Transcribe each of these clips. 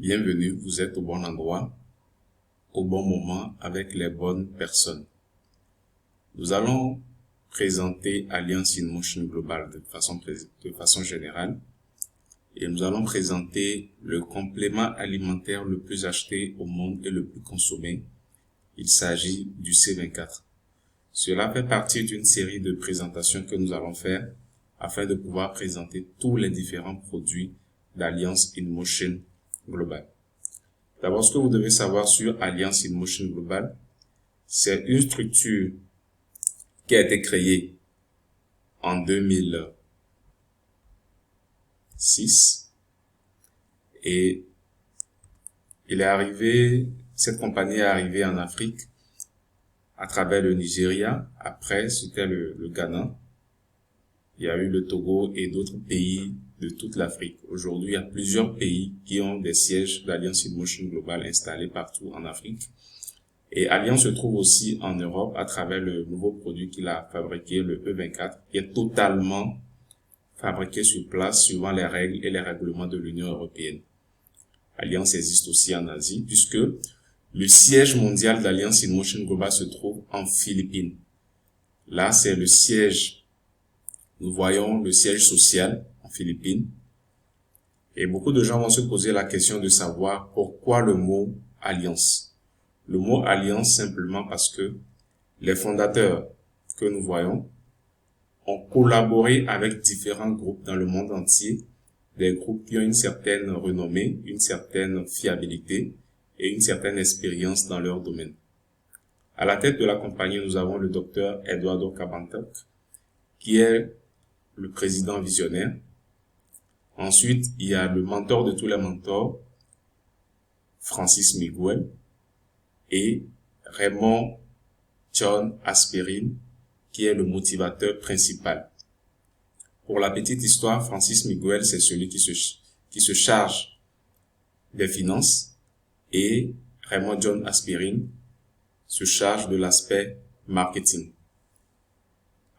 Bienvenue, vous êtes au bon endroit, au bon moment, avec les bonnes personnes. Nous allons présenter Alliance InMotion Global de façon générale et nous allons présenter le complément alimentaire le plus acheté au monde et le plus consommé. Il s'agit du C24. Cela fait partie d'une série de présentations que nous allons faire afin de pouvoir présenter tous les différents produits d'Alliance InMotion Global. D'abord, ce que vous devez savoir sur Alliance InMotion Global, c'est une structure qui a été créée en 2006 et cette compagnie est arrivée en Afrique à travers le Nigeria. Après, c'était le Ghana. Il y a eu le Togo et d'autres pays de toute l'Afrique. Aujourd'hui, il y a plusieurs pays qui ont des sièges d'Alliance InMotion Global installés partout en Afrique. Et Alliance se trouve aussi en Europe à travers le nouveau produit qu'il a fabriqué, le E24, qui est totalement fabriqué sur place suivant les règles et les règlements de l'Union européenne. Alliance existe aussi en Asie puisque le siège mondial d'Alliance InMotion Global se trouve en Philippines. Là, c'est le siège. Nous voyons le siège social en Philippines. Et beaucoup de gens vont se poser la question de savoir pourquoi le mot Alliance. Le mot Alliance simplement parce que les fondateurs que nous voyons ont collaboré avec différents groupes dans le monde entier, des groupes qui ont une certaine renommée, une certaine fiabilité et une certaine expérience dans leur domaine. À la tête de la compagnie, nous avons le docteur Eduardo Cabantoc, qui est le président visionnaire. Ensuite, il y a le mentor de tous les mentors, Francis Miguel, et Raymond John Aspirin, qui est le motivateur principal. Pour la petite histoire, Francis Miguel, c'est celui qui se charge des finances et Raymond John Aspirin se charge de l'aspect marketing.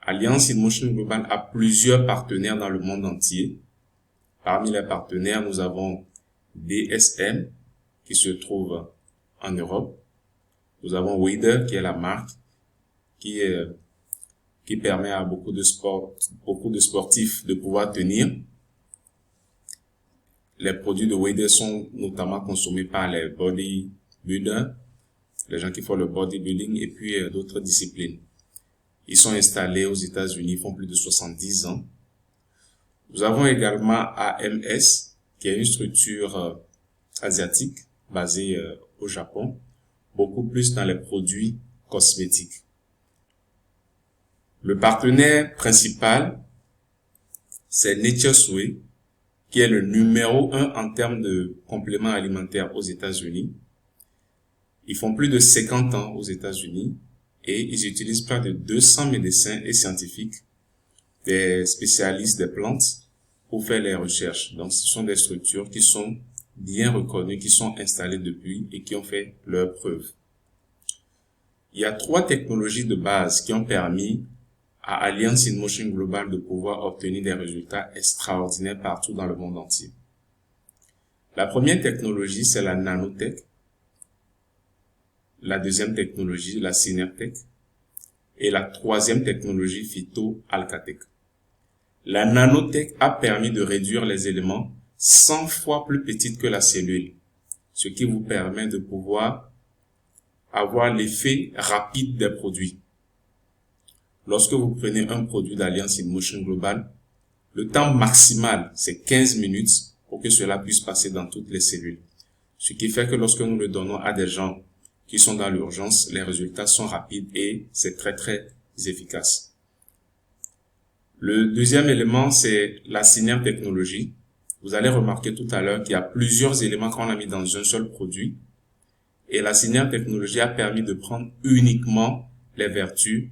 Alliance InMotion Global a plusieurs partenaires dans le monde entier. Parmi les partenaires, nous avons DSM qui se trouve en Europe. Nous avons Wader qui est la marque qui permet à beaucoup de sportifs de pouvoir tenir. Les produits de Wader sont notamment consommés par les bodybuilders, les gens qui font le bodybuilding et puis d'autres disciplines. Ils sont installés aux États-Unis, font plus de 70 ans. Nous avons également AMS, qui est une structure asiatique basée au Japon, beaucoup plus dans les produits cosmétiques. Le partenaire principal, c'est Nature's Way, qui est le numéro 1 en termes de compléments alimentaires aux États-Unis. Ils font plus de 50 ans aux États-Unis et ils utilisent près de 200 médecins et scientifiques, des spécialistes des plantes pour faire les recherches. Donc, ce sont des structures qui sont bien reconnues, qui sont installées depuis et qui ont fait leurs preuves. Il y a 3 technologies de base qui ont permis à Alliance InMotion Global de pouvoir obtenir des résultats extraordinaires partout dans le monde entier. La première technologie, c'est la nanotech. La deuxième technologie, la Synertech. Et la troisième technologie, Phyto-Alcatech. La nanotech a permis de réduire les éléments 100 fois plus petites que la cellule, ce qui vous permet de pouvoir avoir l'effet rapide des produits. Lorsque vous prenez un produit d'Alliance InMotion Global, le temps maximal, c'est 15 minutes pour que cela puisse passer dans toutes les cellules. Ce qui fait que lorsque nous le donnons à des gens qui sont dans l'urgence, les résultats sont rapides et c'est très très efficace. Le deuxième élément, c'est la Syner technologie. Vous allez remarquer tout à l'heure qu'il y a plusieurs éléments qu'on a mis dans un seul produit. Et la Syner technologie a permis de prendre uniquement les vertus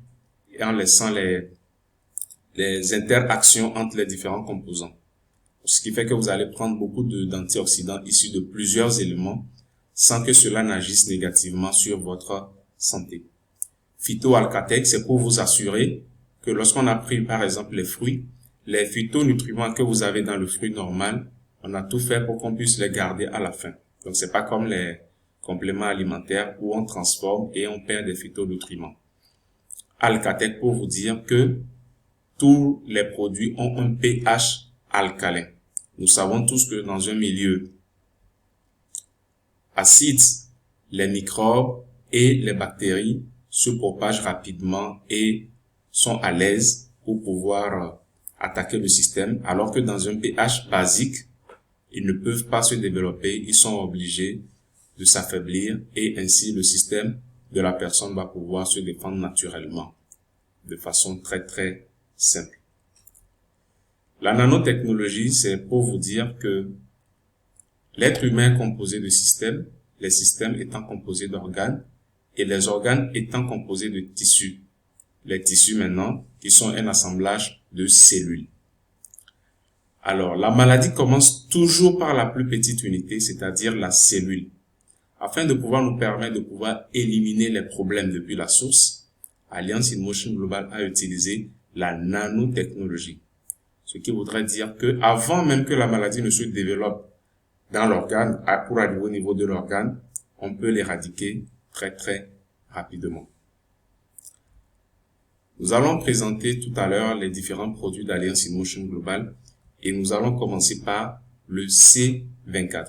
et en laissant les interactions entre les différents composants. Ce qui fait que vous allez prendre beaucoup d'antioxydants issus de plusieurs éléments sans que cela n'agisse négativement sur votre santé. Phyto-Alcatech, c'est pour vous assurer que lorsqu'on a pris par exemple les fruits, les phytonutriments que vous avez dans le fruit normal, on a tout fait pour qu'on puisse les garder à la fin. Donc, c'est pas comme les compléments alimentaires où on transforme et on perd des phytonutriments. Alcatec pour vous dire que tous les produits ont un pH alcalin. Nous savons tous que dans un milieu acide, les microbes et les bactéries se propagent rapidement et sont à l'aise pour pouvoir attaquer le système, alors que dans un pH basique, ils ne peuvent pas se développer, ils sont obligés de s'affaiblir et ainsi le système de la personne va pouvoir se défendre naturellement, de façon très très simple. La nanotechnologie, c'est pour vous dire que l'être humain est composé de systèmes, les systèmes étant composés d'organes et les organes étant composés de tissus. Les tissus maintenant, qui sont un assemblage de cellules. Alors, la maladie commence toujours par la plus petite unité, c'est-à-dire la cellule. Afin de pouvoir nous permettre de pouvoir éliminer les problèmes depuis la source, Alliance in Motion Global a utilisé la nanotechnologie. Ce qui voudrait dire que avant même que la maladie ne se développe dans l'organe, pour arriver au niveau de l'organe, on peut l'éradiquer très très rapidement. Nous allons présenter tout à l'heure les différents produits d'Alliance in Motion Global et nous allons commencer par le C24.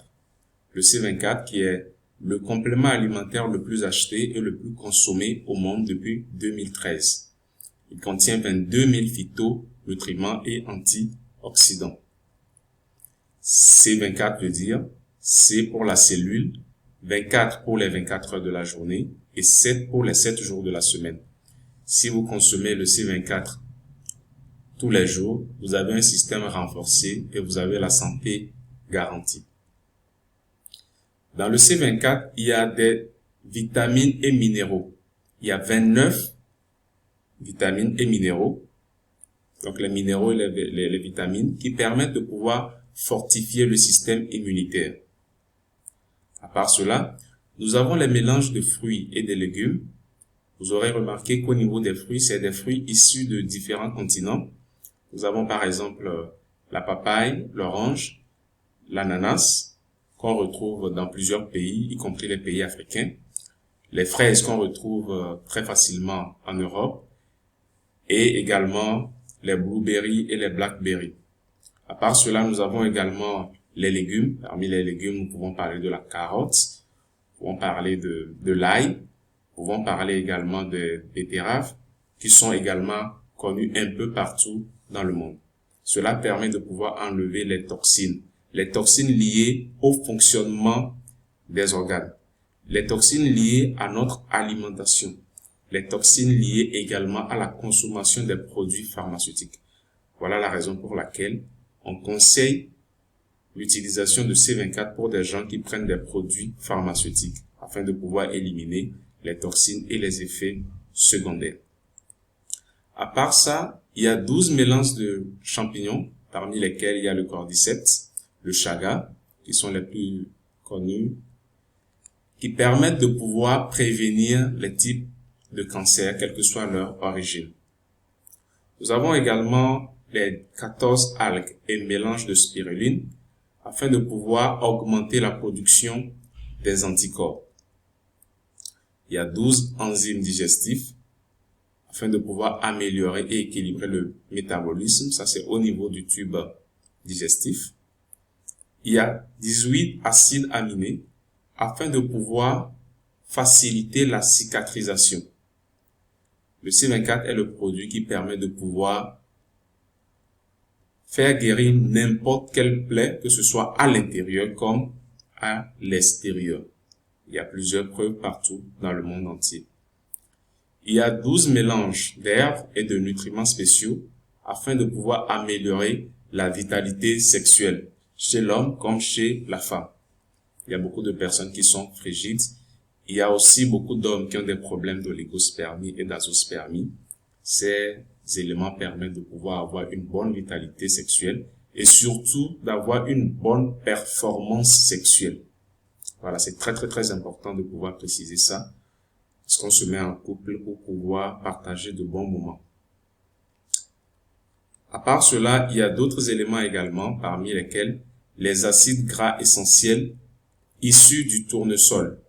Le C24 qui est le complément alimentaire le plus acheté et le plus consommé au monde depuis 2013. Il contient 22 000 phytonutriments et antioxydants. C24 veut dire C pour la cellule, 24 pour les 24 heures de la journée et 7 pour les 7 jours de la semaine. Si vous consommez le C24 tous les jours, vous avez un système renforcé et vous avez la santé garantie. Dans le C24, il y a des vitamines et minéraux. Il y a 29 vitamines et minéraux. Donc les minéraux et les vitamines qui permettent de pouvoir fortifier le système immunitaire. À part cela, nous avons les mélanges de fruits et de légumes. Vous aurez remarqué qu'au niveau des fruits, c'est des fruits issus de différents continents. Nous avons par exemple la papaye, l'orange, l'ananas, qu'on retrouve dans plusieurs pays, y compris les pays africains. Les fraises qu'on retrouve très facilement en Europe. Et également les blueberries et les blackberries. À part cela, nous avons également les légumes. Parmi les légumes, nous pouvons parler de la carotte, nous pouvons parler de l'ail, nous pouvons parler également des betteraves, qui sont également connus un peu partout dans le monde. Cela permet de pouvoir enlever les toxines liées au fonctionnement des organes, les toxines liées à notre alimentation, les toxines liées également à la consommation des produits pharmaceutiques. Voilà la raison pour laquelle on conseille l'utilisation de C24 pour des gens qui prennent des produits pharmaceutiques afin de pouvoir éliminer les toxines et les effets secondaires. À part ça, il y a 12 mélanges de champignons, parmi lesquels il y a le cordyceps, le chaga, qui sont les plus connus, qui permettent de pouvoir prévenir les types de cancer, quelle que soit leur origine. Nous avons également les 14 algues et mélanges de spiruline afin de pouvoir augmenter la production des anticorps. Il y a 12 enzymes digestifs afin de pouvoir améliorer et équilibrer le métabolisme. Ça, c'est au niveau du tube digestif. Il y a 18 acides aminés afin de pouvoir faciliter la cicatrisation. Le C24 est le produit qui permet de pouvoir faire guérir n'importe quelle plaie, que ce soit à l'intérieur comme à l'extérieur. Il y a plusieurs preuves partout dans le monde entier. Il y a 12 mélanges d'herbes et de nutriments spéciaux afin de pouvoir améliorer la vitalité sexuelle chez l'homme comme chez la femme. Il y a beaucoup de personnes qui sont frigides. Il y a aussi beaucoup d'hommes qui ont des problèmes d'oligospermie et d'azospermie. Ces éléments permettent de pouvoir avoir une bonne vitalité sexuelle et surtout d'avoir une bonne performance sexuelle. Voilà, c'est très très très important de pouvoir préciser ça, parce qu'on se met en couple pour pouvoir partager de bons moments. À part cela, il y a d'autres éléments également, parmi lesquels les acides gras essentiels issu du tournesol.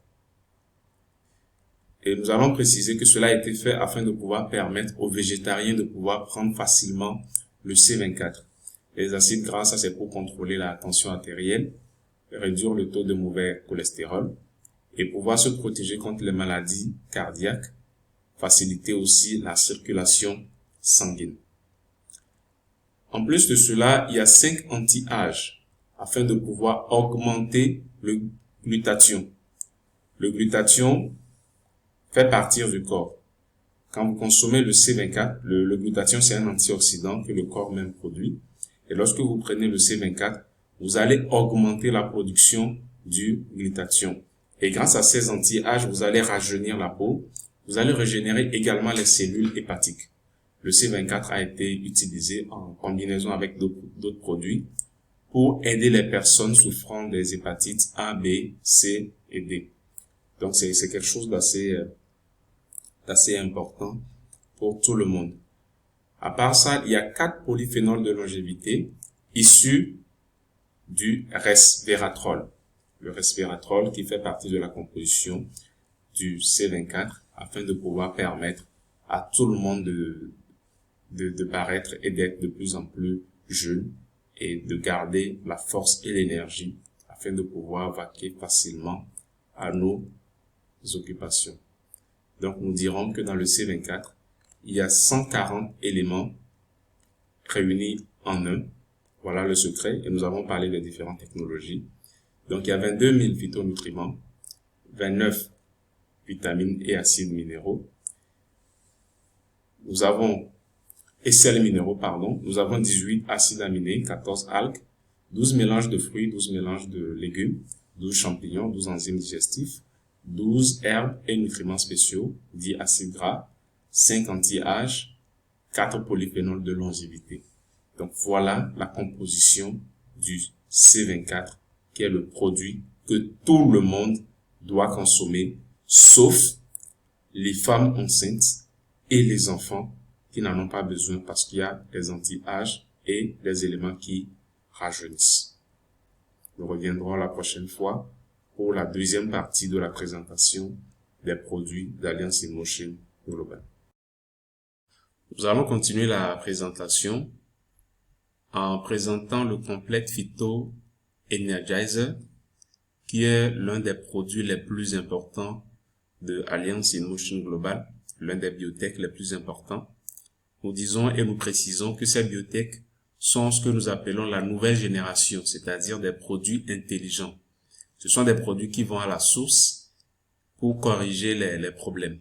Et nous allons préciser que cela a été fait afin de pouvoir permettre aux végétariens de pouvoir prendre facilement le C24. Les acides gras, ça c'est pour contrôler la tension artérielle, réduire le taux de mauvais cholestérol et pouvoir se protéger contre les maladies cardiaques, faciliter aussi la circulation sanguine. En plus de cela, il y a 5 anti-âges afin de pouvoir augmenter le glutathion. Le glutathion fait partir du corps. Quand vous consommez le C24, le glutathion c'est un antioxydant que le corps même produit. Et lorsque vous prenez le C24, vous allez augmenter la production du glutathion. Et grâce à ces anti-âges, vous allez rajeunir la peau. Vous allez régénérer également les cellules hépatiques. Le C24 a été utilisé en combinaison avec d'autres produits pour aider les personnes souffrant des hépatites A, B, C et D. Donc c'est quelque chose d'assez important pour tout le monde. À part ça, il y a 4 polyphénols de longévité issus du resveratrol. Le resveratrol qui fait partie de la composition du C24 afin de pouvoir permettre à tout le monde de paraître et d'être de plus en plus jeune et de garder la force et l'énergie afin de pouvoir vaquer facilement à nos occupations. Donc, nous dirons que dans le C24, il y a 140 éléments réunis en un. Voilà le secret. Et nous avons parlé des différentes technologies. Donc, il y a 22 000 phytonutriments, 29 vitamines et acides minéraux. Nous avons, et sels minéraux, pardon. Nous avons 18 acides aminés, 14 algues, 12 mélanges de fruits, 12 mélanges de légumes, 12 champignons, 12 enzymes digestifs, 12 herbes et nutriments spéciaux, 10 acides gras, 5 anti-âges, 4 polyphénols de longévité. Donc voilà la composition du C24, qui est le produit que tout le monde doit consommer, sauf les femmes enceintes et les enfants qui n'en ont pas besoin parce qu'il y a des anti-âges et des éléments qui rajeunissent. Nous reviendrons la prochaine fois pour la deuxième partie de la présentation des produits d'Alliance InMotion Global. Nous allons continuer la présentation en présentant le Complete Phyto Energizer, qui est l'un des produits les plus importants de Alliance InMotion Global, l'un des biotech les plus importants. Nous disons et nous précisons que ces biotech sont ce que nous appelons la nouvelle génération, c'est-à-dire des produits intelligents. Ce sont des produits qui vont à la source pour corriger les problèmes.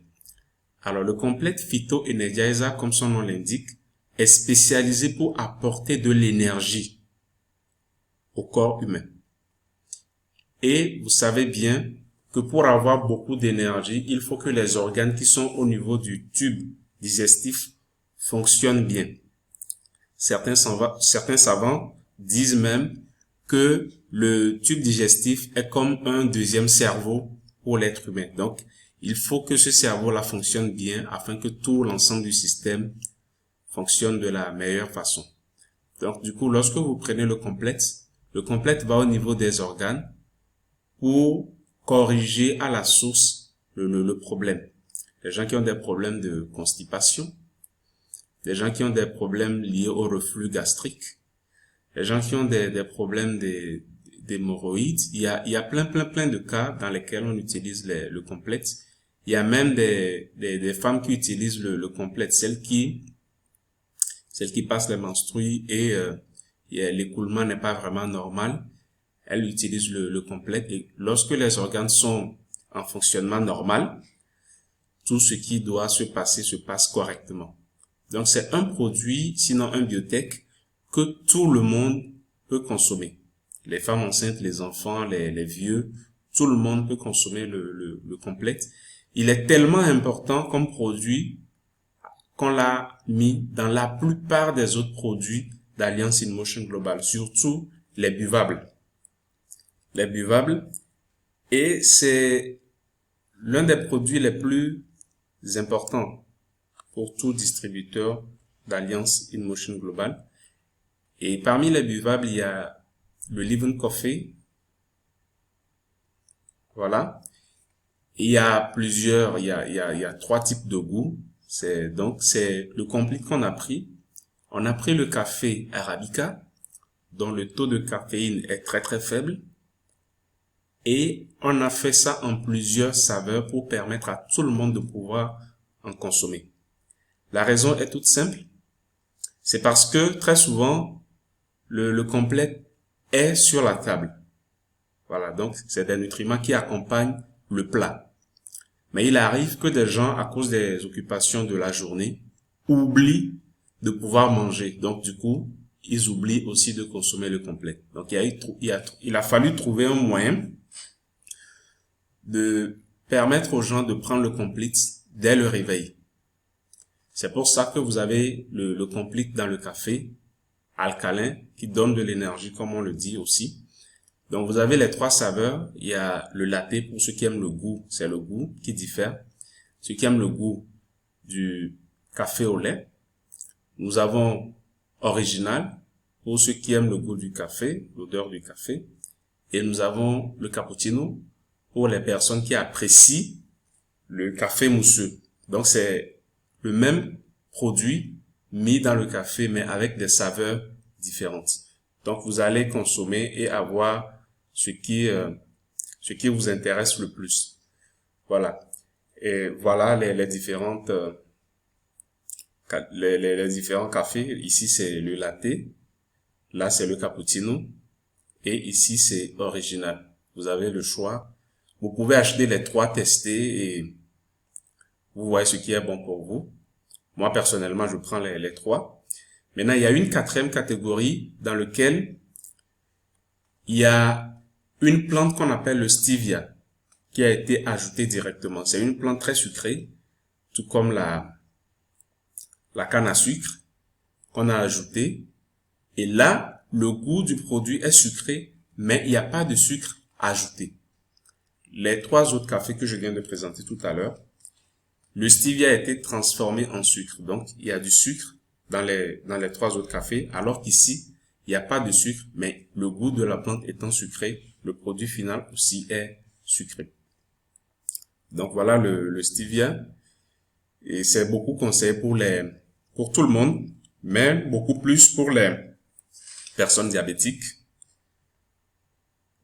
Alors, le Complete Phyto Energizer, comme son nom l'indique, est spécialisé pour apporter de l'énergie au corps humain. Et vous savez bien que pour avoir beaucoup d'énergie, il faut que les organes qui sont au niveau du tube digestif fonctionnent bien. Certains savants disent même que le tube digestif est comme un deuxième cerveau pour l'être humain. Donc, il faut que ce cerveau-là fonctionne bien afin que tout l'ensemble du système fonctionne de la meilleure façon. Donc, du coup, lorsque vous prenez le complète va au niveau des organes pour corriger à la source le problème. Les gens qui ont des problèmes de constipation, les gens qui ont des problèmes liés au reflux gastrique, les gens qui ont des problèmes d'hémorroïdes, il y a plein de cas dans lesquels on utilise le complète. Il y a même des femmes qui utilisent le complète, celles qui passent les menstrues et l'écoulement n'est pas vraiment normal. Elles utilisent le complète et lorsque les organes sont en fonctionnement normal, tout ce qui doit se passer se passe correctement. Donc c'est un produit, sinon un biotech, que tout le monde peut consommer. Les femmes enceintes, les enfants, les vieux, tout le monde peut consommer le complète. Il est tellement important comme produit qu'on l'a mis dans la plupart des autres produits d'Alliance InMotion Global, surtout les buvables. Les buvables, et c'est l'un des produits les plus importants pour tout distributeur d'Alliance InMotion Global. Et parmi les buvables, il y a le Living Coffee, Voilà. Il y a plusieurs, il y a trois types de goûts. C'est le complete qu'on a pris. On a pris le café Arabica, dont le taux de caféine est très très faible. Et on a fait ça en plusieurs saveurs pour permettre à tout le monde de pouvoir en consommer. La raison est toute simple. C'est parce que très souvent, le complet est sur la table. Voilà, donc c'est des nutriments qui accompagnent le plat. Mais il arrive que des gens, à cause des occupations de la journée, oublient de pouvoir manger. Donc du coup, ils oublient aussi de consommer le complet. Donc il a fallu trouver un moyen de permettre aux gens de prendre le complete dès le réveil. C'est pour ça que vous avez le complete dans le café, alcalin, qui donne de l'énergie, comme on le dit aussi. Donc, vous avez les trois saveurs. Il y a le latte, pour ceux qui aiment le goût, c'est le goût qui diffère. Ceux qui aiment le goût du café au lait. Nous avons original, pour ceux qui aiment le goût du café, l'odeur du café. Et nous avons le cappuccino, pour les personnes qui apprécient le café mousseux. Donc, c'est le même produit mis dans le café, mais avec des saveurs différentes. Donc, vous allez consommer et avoir ce qui vous intéresse le plus. Voilà. Et voilà les différentes, les différents cafés. Ici, c'est le latte. Là, c'est le cappuccino. Et ici, c'est original. Vous avez le choix. Vous pouvez acheter les trois, tester et vous voyez ce qui est bon pour vous. Moi, personnellement, je prends les trois. Maintenant, il y a une quatrième catégorie dans laquelle il y a une plante qu'on appelle le stevia qui a été ajoutée directement. C'est une plante très sucrée, tout comme la canne à sucre qu'on a ajoutée. Et là, le goût du produit est sucré, mais il n'y a pas de sucre ajouté. Les trois autres cafés que je viens de présenter tout à l'heure, le stevia a été transformé en sucre. Donc, il y a du sucre dans les trois autres cafés, alors qu'ici, il n'y a pas de sucre, mais le goût de la plante étant sucré, le produit final aussi est sucré. Donc, voilà le stevia. Et c'est beaucoup conseillé pour tout le monde, mais beaucoup plus pour les personnes diabétiques.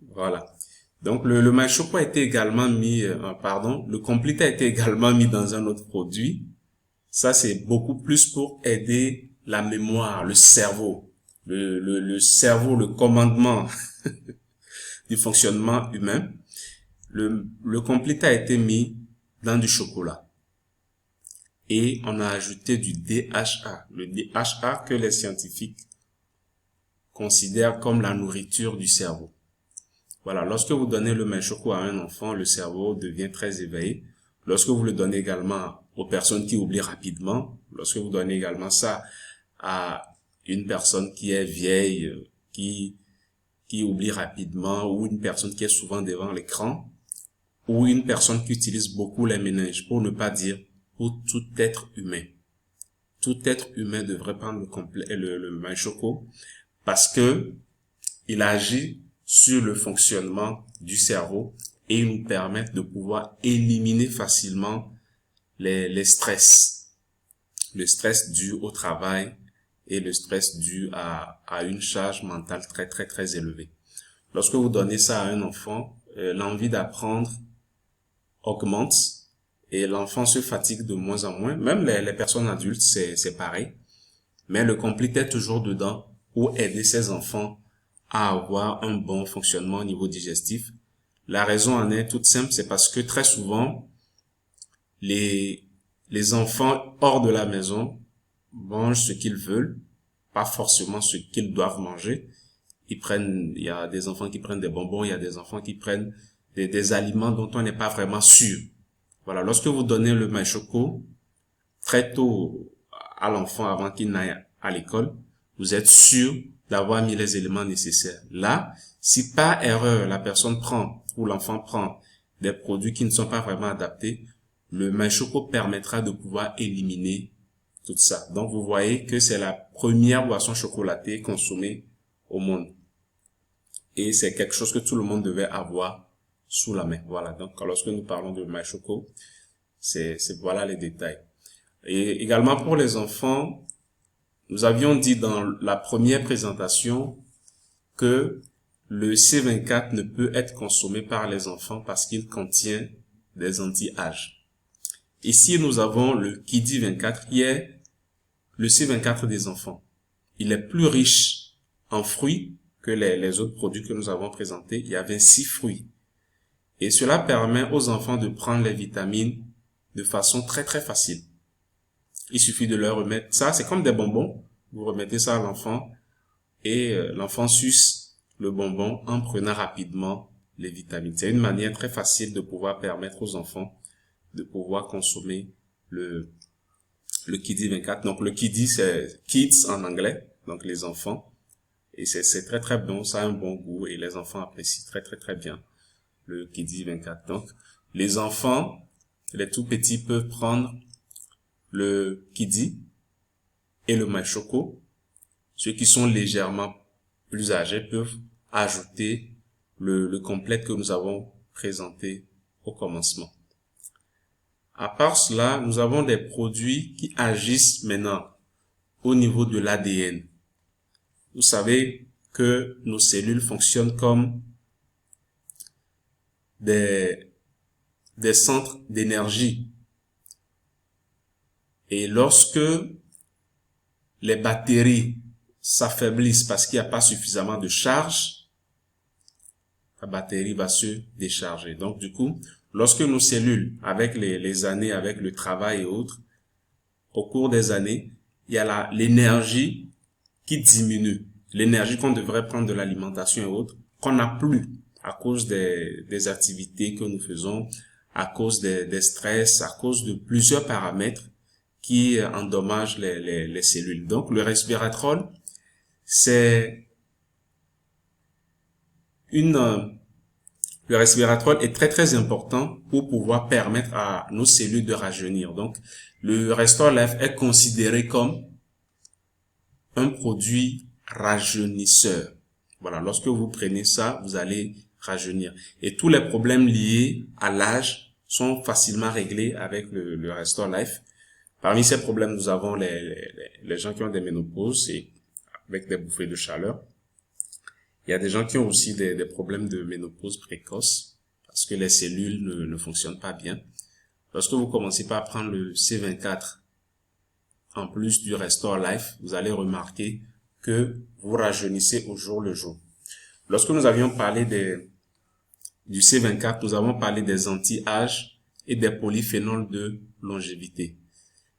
Voilà. Donc, le maïs choco a été également mis, le complete a été également mis dans un autre produit. Ça, c'est beaucoup plus pour aider la mémoire, le cerveau. Le cerveau, le commandement du fonctionnement humain. Le complete a été mis dans du chocolat. Et on a ajouté du DHA. Le DHA que les scientifiques considèrent comme la nourriture du cerveau. Voilà, lorsque vous donnez le maïs choco à un enfant, le cerveau devient très éveillé. Lorsque vous le donnez également aux personnes qui oublient rapidement, lorsque vous donnez également ça à une personne qui est vieille, qui oublie rapidement, ou une personne qui est souvent devant l'écran, ou une personne qui utilise beaucoup les méninges, pour ne pas dire pour tout être humain. Tout être humain devrait prendre le maïs choco parce que il agit sur le fonctionnement du cerveau et il nous permet de pouvoir éliminer facilement les stress. Le stress dû au travail et le stress dû à une charge mentale très très très élevée. Lorsque vous donnez ça à un enfant, l'envie d'apprendre augmente et l'enfant se fatigue de moins en moins. Même les personnes adultes, c'est pareil. Mais le complete est toujours dedans pour aider ces enfants à avoir un bon fonctionnement au niveau digestif. La raison en est toute simple, c'est parce que très souvent, les enfants hors de la maison mangent ce qu'ils veulent, pas forcément ce qu'ils doivent manger. Il y a des enfants qui prennent des bonbons, il y a des enfants qui prennent des aliments dont on n'est pas vraiment sûr. Voilà, lorsque vous donnez le maïs choco très tôt à l'enfant avant qu'il n'aille à l'école, vous êtes sûr d'avoir mis les éléments nécessaires. Là, si par erreur la personne prend ou l'enfant prend des produits qui ne sont pas vraiment adaptés, le maïs choco permettra de pouvoir éliminer tout ça. Donc vous voyez que c'est la première boisson chocolatée consommée au monde. Et c'est quelque chose que tout le monde devait avoir sous la main. Voilà, donc lorsque nous parlons de MyChoco, voilà les détails. Et également pour les enfants, nous avions dit dans la première présentation que le C24 ne peut être consommé par les enfants parce qu'il contient des anti-âges. Ici, nous avons le Kiddy 24 qui est le C24 des enfants. Il est plus riche en fruits que les autres produits que nous avons présentés. Il y a 26 fruits. Et cela permet aux enfants de prendre les vitamines de façon très très facile. Il suffit de leur remettre ça, c'est comme des bonbons. Vous remettez ça à l'enfant et l'enfant suce le bonbon en prenant rapidement les vitamines. C'est une manière très facile de pouvoir permettre aux enfants de pouvoir consommer le Kiddy 24. Donc le Kiddy c'est kids en anglais, donc les enfants. Et c'est très très bon, ça a un bon goût et les enfants apprécient très très très bien le Kiddy 24. Donc les enfants, les tout petits peuvent prendre le Kiddy et le MyChoco. Ceux qui sont légèrement plus âgés peuvent ajouter le complète que nous avons présenté au commencement. À part cela, nous avons des produits qui agissent maintenant au niveau de l'ADN. Vous savez que nos cellules fonctionnent comme des centres d'énergie. Et lorsque les batteries s'affaiblissent parce qu'il n'y a pas suffisamment de charge, la batterie va se décharger. Donc du coup, lorsque nos cellules, avec les années, avec le travail et autres, au cours des années, il y a l'énergie qui diminue. L'énergie qu'on devrait prendre de l'alimentation et autres, qu'on n'a plus à cause des activités que nous faisons, à cause des stress, à cause de plusieurs paramètres qui endommagent les cellules. Donc le resveratrol, le resveratrol est très très important pour pouvoir permettre à nos cellules de rajeunir. Donc le Restore Life est considéré comme un produit rajeunisseur. Voilà, lorsque vous prenez ça, vous allez rajeunir. Et tous les problèmes liés à l'âge sont facilement réglés avec le Restore Life. Parmi ces problèmes, nous avons les gens qui ont des ménopauses et avec des bouffées de chaleur. Il y a des gens qui ont aussi des problèmes de ménopause précoce parce que les cellules ne fonctionnent pas bien. Lorsque vous commencez par prendre le C24 en plus du Restore Life, vous allez remarquer que vous rajeunissez au jour le jour. Lorsque nous avions parlé du C24, nous avons parlé des anti-âges et des polyphénols de longévité.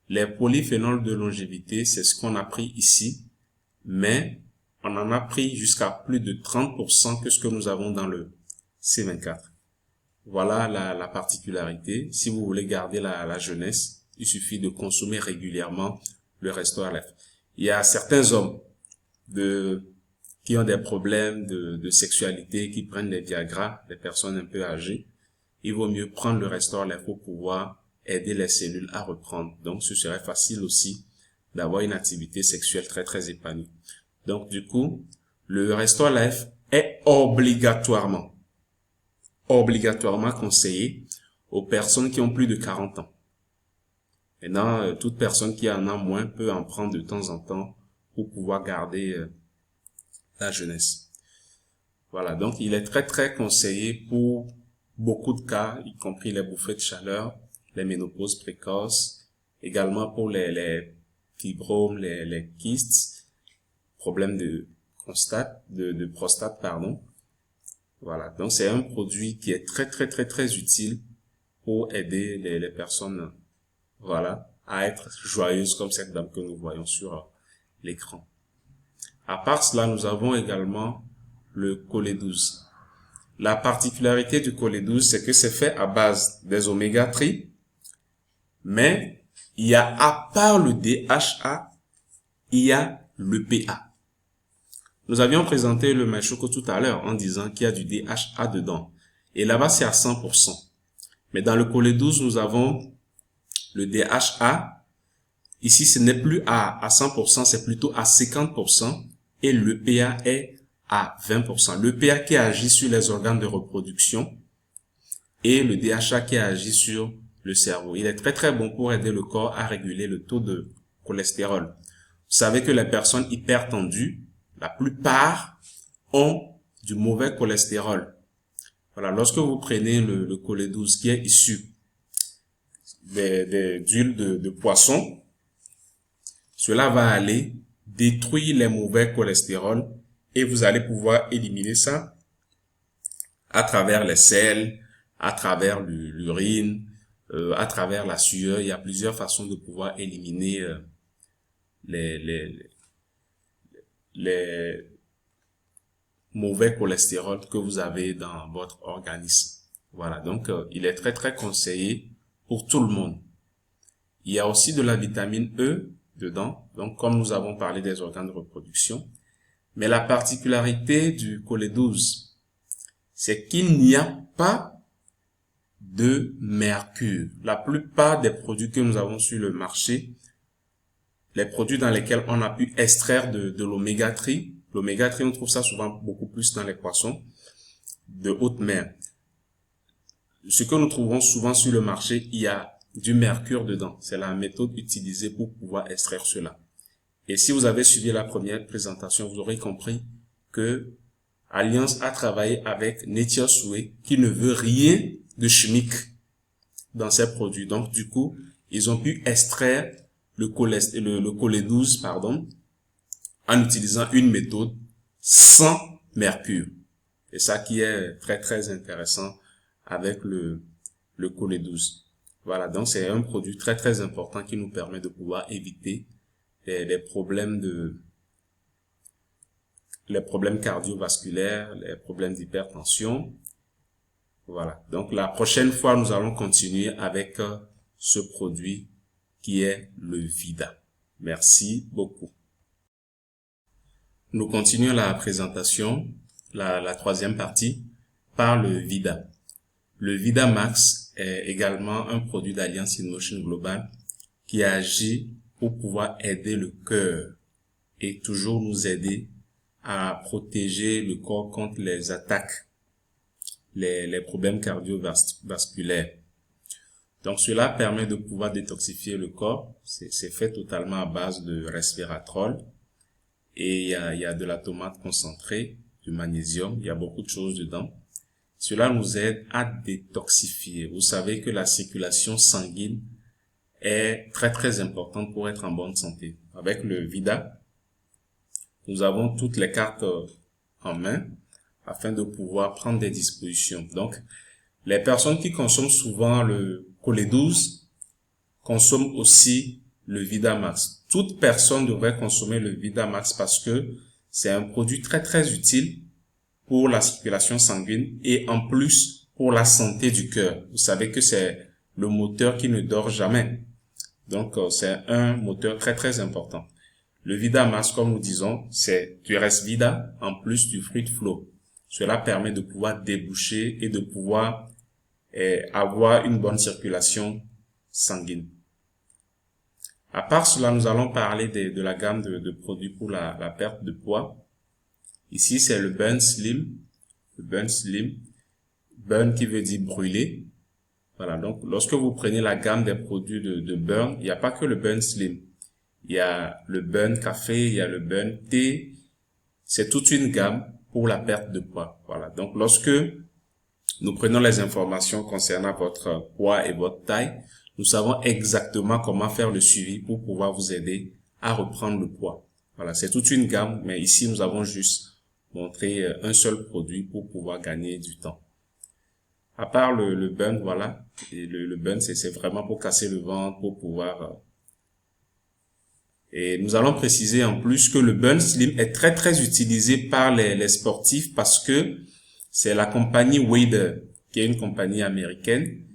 Les polyphénols de longévité, c'est ce qu'on a pris ici, mais on en a pris jusqu'à plus de 30% que ce que nous avons dans le C24. Voilà la particularité. Si vous voulez garder la jeunesse, il suffit de consommer régulièrement le Restore Life. Il y a certains hommes qui ont des problèmes de sexualité, qui prennent des Viagra, des personnes un peu âgées. Il vaut mieux prendre le Restore Life pour pouvoir aider les cellules à reprendre. Donc, ce serait facile aussi d'avoir une activité sexuelle très, très épanouie. Donc, du coup, le Restore Life est obligatoirement conseillé aux personnes qui ont plus de 40 ans. Maintenant, toute personne qui en a moins peut en prendre de temps en temps pour pouvoir garder la jeunesse. Voilà, donc il est très, très conseillé pour beaucoup de cas, y compris les bouffées de chaleur, les ménopauses précoces, également pour les fibromes, les kystes, problèmes de prostate, pardon. Voilà, donc c'est un produit qui est très très très très utile pour aider les personnes, voilà, à être joyeuses comme cette dame que nous voyons sur l'écran. À part cela, nous avons également le Colé 12. La particularité du Colé 12, c'est que c'est fait à base des oméga 3, mais il y a, à part le DHA, il y a le PA. Nous avions présenté le MyChoco tout à l'heure en disant qu'il y a du DHA dedans. Et là-bas, c'est à 100%. Mais dans le Colé 12, nous avons le DHA. Ici, ce n'est plus à 100%, c'est plutôt à 50%. Et le PA est à 20%. Le PA qui agit sur les organes de reproduction et le DHA qui agit sur le cerveau. Il est très très bon pour aider le corps à réguler le taux de cholestérol. Vous savez que les personnes hypertendues, la plupart ont du mauvais cholestérol. Voilà, lorsque vous prenez le Cholé12 qui est issu d'huile de poisson, cela va aller détruire les mauvais cholestérol et vous allez pouvoir éliminer ça à travers les selles, à travers l'urine, à travers la sueur. Il y a plusieurs façons de pouvoir éliminer les mauvais cholestérol que vous avez dans votre organisme. Voilà, donc il est très très conseillé pour tout le monde. Il y a aussi de la vitamine E dedans, donc comme nous avons parlé des organes de reproduction. Mais la particularité du Cholé12, c'est qu'il n'y a pas de mercure. La plupart des produits que nous avons sur le marché, les produits dans lesquels on a pu extraire de l'oméga 3, l'oméga 3 on trouve ça souvent beaucoup plus dans les poissons de haute mer. Ce que nous trouvons souvent sur le marché, il y a du mercure dedans. C'est la méthode utilisée pour pouvoir extraire cela. Et si vous avez suivi la première présentation, vous aurez compris que Alliance a travaillé avec Nature Souhait qui ne veut rien de chimique dans ses produits. Donc, du coup, ils ont pu extraire le Cholé12, en utilisant une méthode sans mercure. Et ça qui est très, très intéressant avec le Cholé12. Voilà, donc c'est un produit très, très important qui nous permet de pouvoir éviter les problèmes cardiovasculaires, les problèmes d'hypertension. Voilà. Donc, la prochaine fois, nous allons continuer avec ce produit qui est le Vida. Merci beaucoup. Nous continuons la présentation, la troisième partie, par le Vida. Le Vida Max est également un produit d'Alliance InMotion Global qui agit pour pouvoir aider le cœur et toujours nous aider à protéger le corps contre les attaques, les problèmes cardiovasculaires. Donc cela permet de pouvoir détoxifier le corps. C'est fait totalement à base de resveratrol et il y a de la tomate concentrée, du magnésium, il y a beaucoup de choses dedans. Cela nous aide à détoxifier. Vous savez que la circulation sanguine est très très importante pour être en bonne santé. Avec le Vida, nous avons toutes les cartes en main afin de pouvoir prendre des dispositions. Donc, les personnes qui consomment souvent le Cholé12 consomment aussi le Vida Max. Toute personne devrait consommer le Vida Max parce que c'est un produit très très utile pour la circulation sanguine et en plus pour la santé du cœur. Vous savez que c'est le moteur qui ne dort jamais. Donc, c'est un moteur très très important. Le Vida Max, comme nous disons, c'est du Resvida en plus du Fruit Flow. Cela permet de pouvoir déboucher et de pouvoir avoir une bonne circulation sanguine. À part cela, nous allons parler de la gamme de produits pour la perte de poids. Ici, c'est le Burn Slim. Le Burn Slim. Burn qui veut dire brûler. Voilà, donc lorsque vous prenez la gamme des produits de Burn, il n'y a pas que le Burn Slim. Il y a le Burn Café, il y a le Burn Thé. C'est toute une gamme pour la perte de poids. Voilà, donc lorsque nous prenons les informations concernant votre poids et votre taille, nous savons exactement comment faire le suivi pour pouvoir vous aider à reprendre le poids. Voilà, c'est toute une gamme, mais ici nous avons juste montré un seul produit pour pouvoir gagner du temps. À part le burn, voilà, et le burn c'est vraiment pour casser le ventre, pour pouvoir... Et nous allons préciser en plus que le Burn Slim est très très utilisé par les sportifs parce que c'est la compagnie Wader, qui est une compagnie américaine,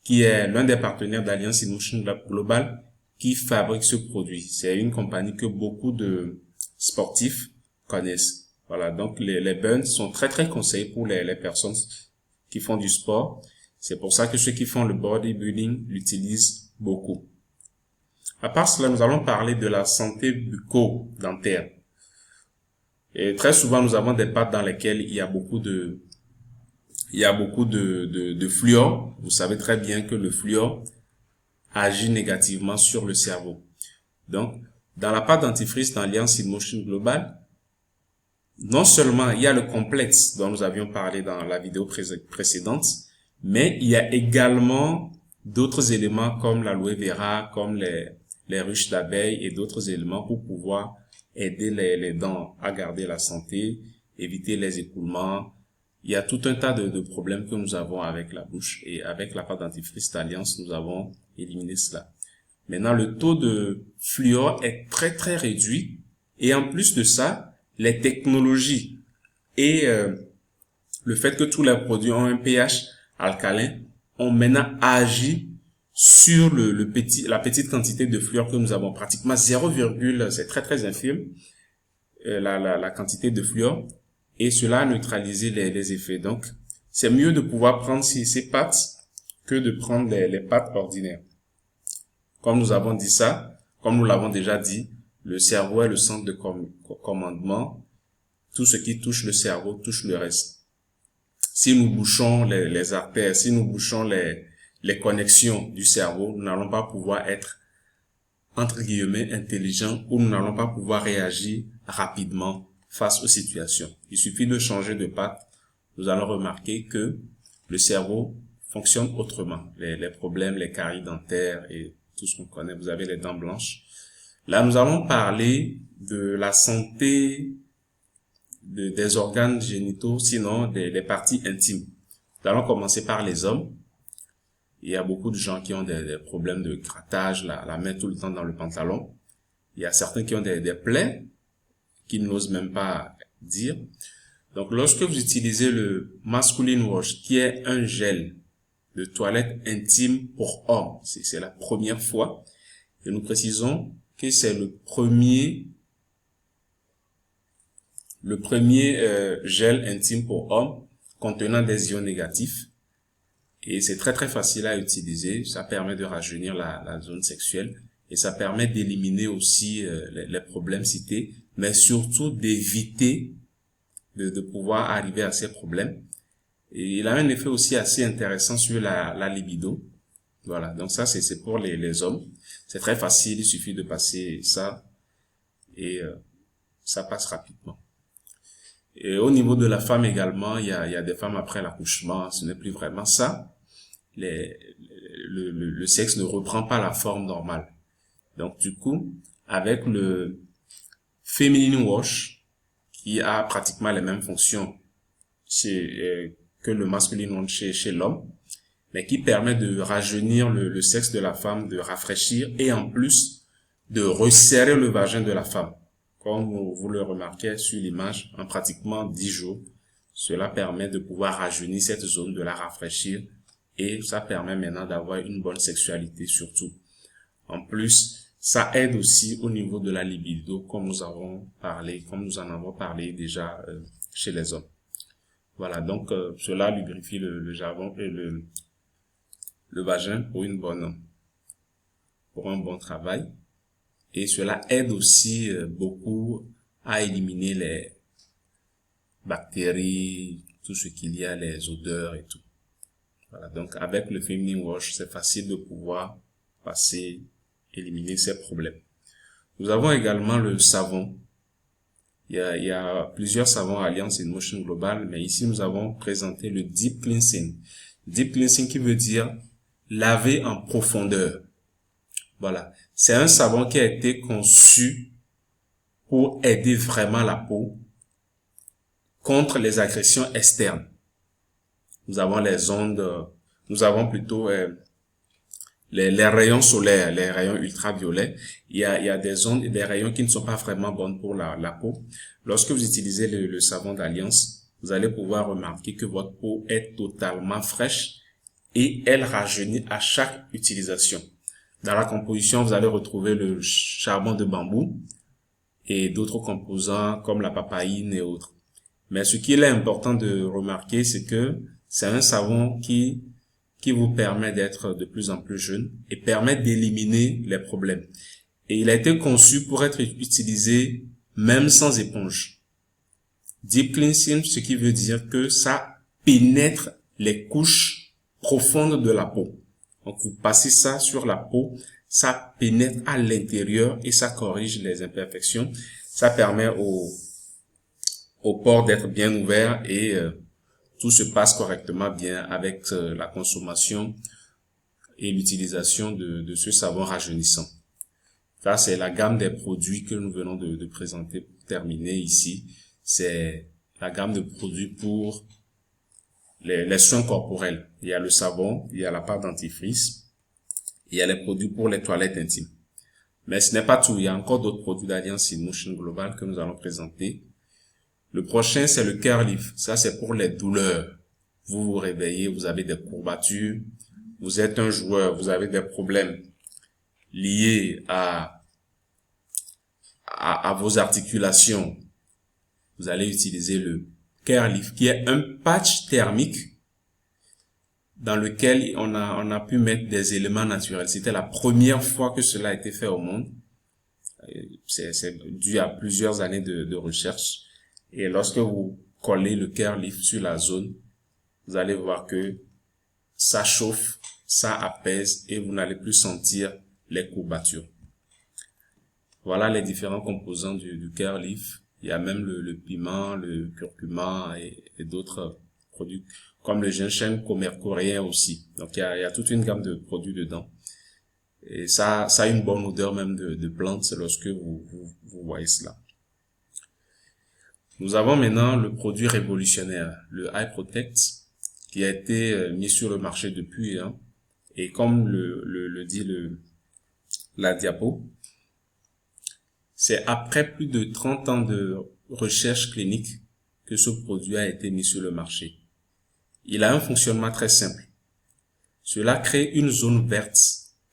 qui est l'un des partenaires d'Alliance InMotion Global, qui fabrique ce produit. C'est une compagnie que beaucoup de sportifs connaissent. Voilà, donc les burns sont très très conseillés pour les personnes qui font du sport. C'est pour ça que ceux qui font le bodybuilding l'utilisent beaucoup. À part cela, nous allons parler de la santé bucco-dentaire. Et très souvent, nous avons des pâtes dans lesquelles il y a beaucoup de il y a beaucoup de fluor. Vous savez très bien que le fluor agit négativement sur le cerveau. Donc, dans la pâte dentifrice d'Alliance InMotion Global, non seulement il y a le complexe dont nous avions parlé dans la vidéo précédente, mais il y a également d'autres éléments comme l'aloe vera, comme les ruches d'abeilles et d'autres éléments pour pouvoir aider les dents à garder la santé, éviter les écoulements. Il y a tout un tas de problèmes que nous avons avec la bouche, et avec la pâte dentifrice d'Alliance, nous avons éliminé cela. Maintenant, le taux de fluor est très très réduit, et en plus de ça, les technologies et le fait que tous les produits ont un pH alcalin ont maintenant agi sur la petite quantité de fluor que nous avons, pratiquement 0, c'est très très infime la quantité de fluor, et cela a neutralisé les effets. Donc c'est mieux de pouvoir prendre ces pâtes que de prendre les pâtes ordinaires. Comme nous avons dit ça, comme nous l'avons déjà dit, le cerveau est le centre de commandement. Tout ce qui touche le cerveau touche le reste. Si nous bouchons les artères, si nous bouchons les connexions du cerveau, nous n'allons pas pouvoir être, entre guillemets, intelligents, ou nous n'allons pas pouvoir réagir rapidement face aux situations. Il suffit de changer de patte. Nous allons remarquer que le cerveau fonctionne autrement. Les problèmes, les caries dentaires et tout ce qu'on connaît. Vous avez les dents blanches. Là, nous allons parler de la santé des organes génitaux, sinon des parties intimes. Nous allons commencer par les hommes. Il y a beaucoup de gens qui ont des problèmes de grattage, la main tout le temps dans le pantalon. Il y a certains qui ont des plaies qu'ils n'osent même pas dire. Donc, lorsque vous utilisez le Masculine Wash, qui est un gel de toilette intime pour hommes, c'est la première fois, et nous précisons que c'est le premier gel intime pour hommes contenant des ions négatifs, et c'est très très facile à utiliser. Ça permet de rajeunir la zone sexuelle, et ça permet d'éliminer aussi les problèmes cités, mais surtout d'éviter de pouvoir arriver à ces problèmes. Et il a un effet aussi assez intéressant sur la libido. Voilà, donc ça c'est pour les hommes. C'est très facile, il suffit de passer ça et ça passe rapidement. Et au niveau de la femme également, il y a des femmes après l'accouchement, ce n'est plus vraiment ça. Le sexe ne reprend pas la forme normale. Donc du coup, avec le Feminine Wash, qui a pratiquement les mêmes fonctions que le Masculine Wash chez l'homme, mais qui permet de rajeunir le sexe de la femme, de rafraîchir et en plus de resserrer le vagin de la femme. Comme vous le remarquez sur l'image, en pratiquement 10 jours, cela permet de pouvoir rajeunir cette zone, de la rafraîchir, et ça permet maintenant d'avoir une bonne sexualité surtout. En plus, ça aide aussi au niveau de la libido, comme nous en avons parlé déjà chez les hommes. Voilà, donc cela lubrifie le jargon et le vagin pour un bon travail. Et cela aide aussi beaucoup à éliminer les bactéries, tout ce qu'il y a, les odeurs et tout. Voilà, donc avec le Feminine Wash, c'est facile de pouvoir éliminer ces problèmes. Nous avons également le savon. Il y a plusieurs savons Alliance InMotion Global, mais ici nous avons présenté le Deep Cleansing. Deep Cleansing qui veut dire laver en profondeur. Voilà. C'est un savon qui a été conçu pour aider vraiment la peau contre les agressions externes. Nous avons les ondes, nous avons plutôt les rayons solaires, les rayons ultraviolets. Il y a des ondes et des rayons qui ne sont pas vraiment bonnes pour la peau. Lorsque vous utilisez le savon d'Alliance, vous allez pouvoir remarquer que votre peau est totalement fraîche et elle rajeunit à chaque utilisation. Dans la composition, vous allez retrouver le charbon de bambou et d'autres composants comme la papaïne et autres. Mais ce qu'il est important de remarquer, c'est que c'est un savon qui vous permet d'être de plus en plus jeune et permet d'éliminer les problèmes. Et il a été conçu pour être utilisé même sans éponge. Deep Cleansing, ce qui veut dire que ça pénètre les couches profondes de la peau. Donc, vous passez ça sur la peau, ça pénètre à l'intérieur et ça corrige les imperfections. Ça permet au pores d'être bien ouvert et tout se passe correctement bien avec la consommation et l'utilisation de ce savon rajeunissant. Ça, c'est la gamme des produits que nous venons de présenter pour terminer ici. C'est la gamme de produits pour les soins corporels. Il y a le savon, il y a la pâte dentifrice, il y a les produits pour les toilettes intimes. Mais ce n'est pas tout. Il y a encore d'autres produits d'Alliance InMotion Global que nous allons présenter. Le prochain, c'est le Care Lift. Ça, c'est pour les douleurs. Vous vous réveillez, vous avez des courbatures, vous êtes un joueur, vous avez des problèmes liés à vos articulations. Vous allez utiliser le Care Lift, qui est un patch thermique dans lequel on a pu mettre des éléments naturels. C'était la première fois que cela a été fait au monde. C'est dû à plusieurs années de recherche. Et lorsque vous collez le Care Lift sur la zone, vous allez voir que ça chauffe, ça apaise et vous n'allez plus sentir les courbatures. Voilà les différents composants du Care Lift. Il y a même le piment, le curcuma et d'autres produits comme le ginseng coréen aussi. Donc il y a toute une gamme de produits dedans. Et ça a une bonne odeur même de plantes lorsque vous voyez cela. Nous avons maintenant le produit révolutionnaire, le Eye Protect, qui a été mis sur le marché depuis, et comme le dit la diapo, c'est après plus de 30 ans de recherche clinique que ce produit a été mis sur le marché. Il a un fonctionnement très simple. Cela crée une zone verte,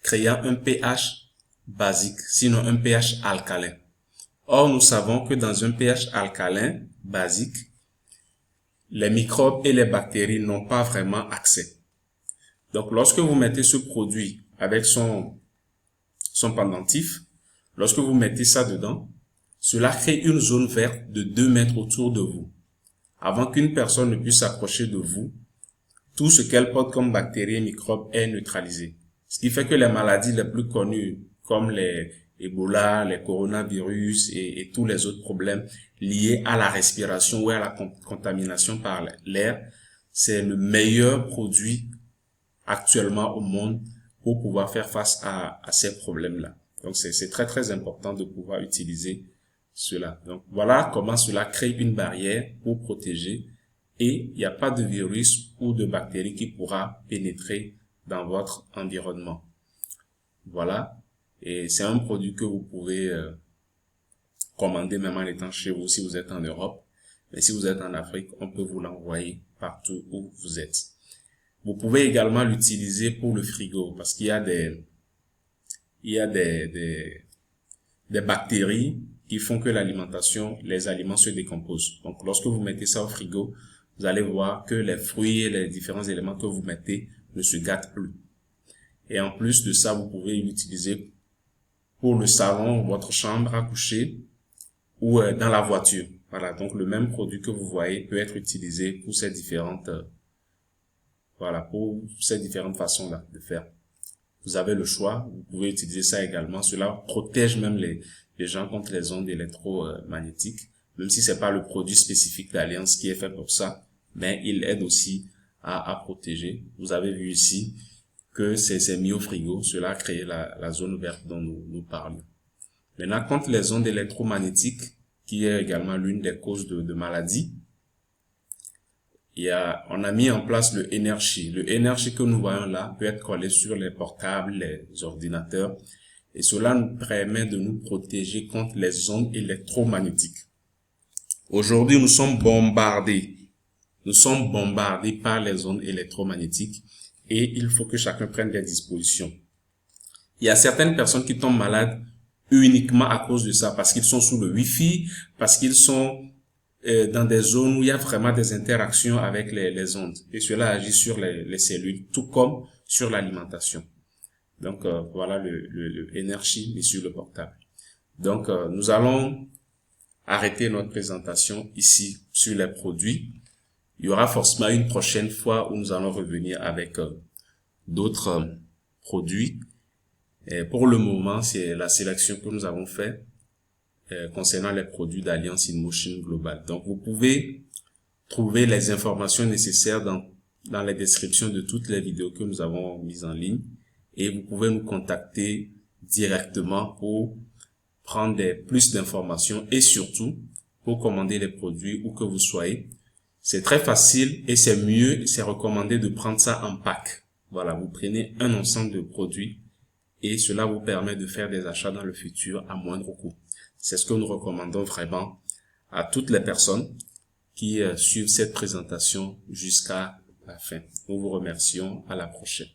créant un pH basique, sinon un pH alcalin. Or, nous savons que dans un pH alcalin basique, les microbes et les bactéries n'ont pas vraiment accès. Donc, lorsque vous mettez ce produit avec son pendentif, lorsque vous mettez ça dedans, cela crée une zone verte de 2 mètres autour de vous. Avant qu'une personne ne puisse s'approcher de vous, tout ce qu'elle porte comme bactéries et microbes est neutralisé. Ce qui fait que les maladies les plus connues, comme les Ebola, les coronavirus et tous les autres problèmes liés à la respiration ou à la contamination par l'air, c'est le meilleur produit actuellement au monde pour pouvoir faire face à ces problèmes-là. Donc, c'est très, très important de pouvoir utiliser cela. Donc, voilà comment cela crée une barrière pour protéger et il n'y a pas de virus ou de bactéries qui pourra pénétrer dans votre environnement. Voilà. Et c'est un produit que vous pouvez commander même en étant chez vous si vous êtes en Europe. Mais si vous êtes en Afrique, on peut vous l'envoyer partout où vous êtes. Vous pouvez également l'utiliser pour le frigo parce qu'il y a des bactéries qui font que les aliments se décomposent. Donc, lorsque vous mettez ça au frigo, vous allez voir que les fruits et les différents éléments que vous mettez ne se gâtent plus. Et en plus de ça, vous pouvez l'utiliser pour le salon, votre chambre à coucher ou dans la voiture. Voilà, donc le même produit que vous voyez peut être utilisé pour ces différentes façons-là de faire. Vous avez le choix, vous pouvez utiliser ça également. Cela protège même les gens contre les ondes électromagnétiques, même si c'est pas le produit spécifique d'Alliance qui est fait pour ça, mais il aide aussi à protéger. Vous avez vu ici que c'est mis au frigo, cela a créé la zone verte dont nous parlons. Maintenant, contre les ondes électromagnétiques, qui est également l'une des causes de maladies, on a mis en place le Energy. Le Energy que nous voyons là peut être collé sur les portables, les ordinateurs, et cela nous permet de nous protéger contre les ondes électromagnétiques. Aujourd'hui, nous sommes bombardés par les ondes électromagnétiques et il faut que chacun prenne des dispositions. Il y a certaines personnes qui tombent malades uniquement à cause de ça, parce qu'ils sont sous le Wi-Fi, parce qu'ils sont dans des zones où il y a vraiment des interactions avec les ondes. Et cela agit sur les cellules, tout comme sur l'alimentation. Donc, voilà le Energy mis sur le portable. Donc, nous allons arrêter notre présentation ici sur les produits. Il y aura forcément une prochaine fois où nous allons revenir avec d'autres produits. Et pour le moment, c'est la sélection que nous avons faite concernant les produits d'Alliance InMotion Global. Donc, vous pouvez trouver les informations nécessaires dans les descriptions de toutes les vidéos que nous avons mises en ligne, et vous pouvez nous contacter directement pour prendre plus d'informations et surtout pour commander les produits où que vous soyez. C'est très facile et c'est mieux, c'est recommandé de prendre ça en pack. Voilà, vous prenez un ensemble de produits et cela vous permet de faire des achats dans le futur à moindre coût. C'est ce que nous recommandons vraiment à toutes les personnes qui suivent cette présentation jusqu'à la fin. Nous vous remercions. À la prochaine.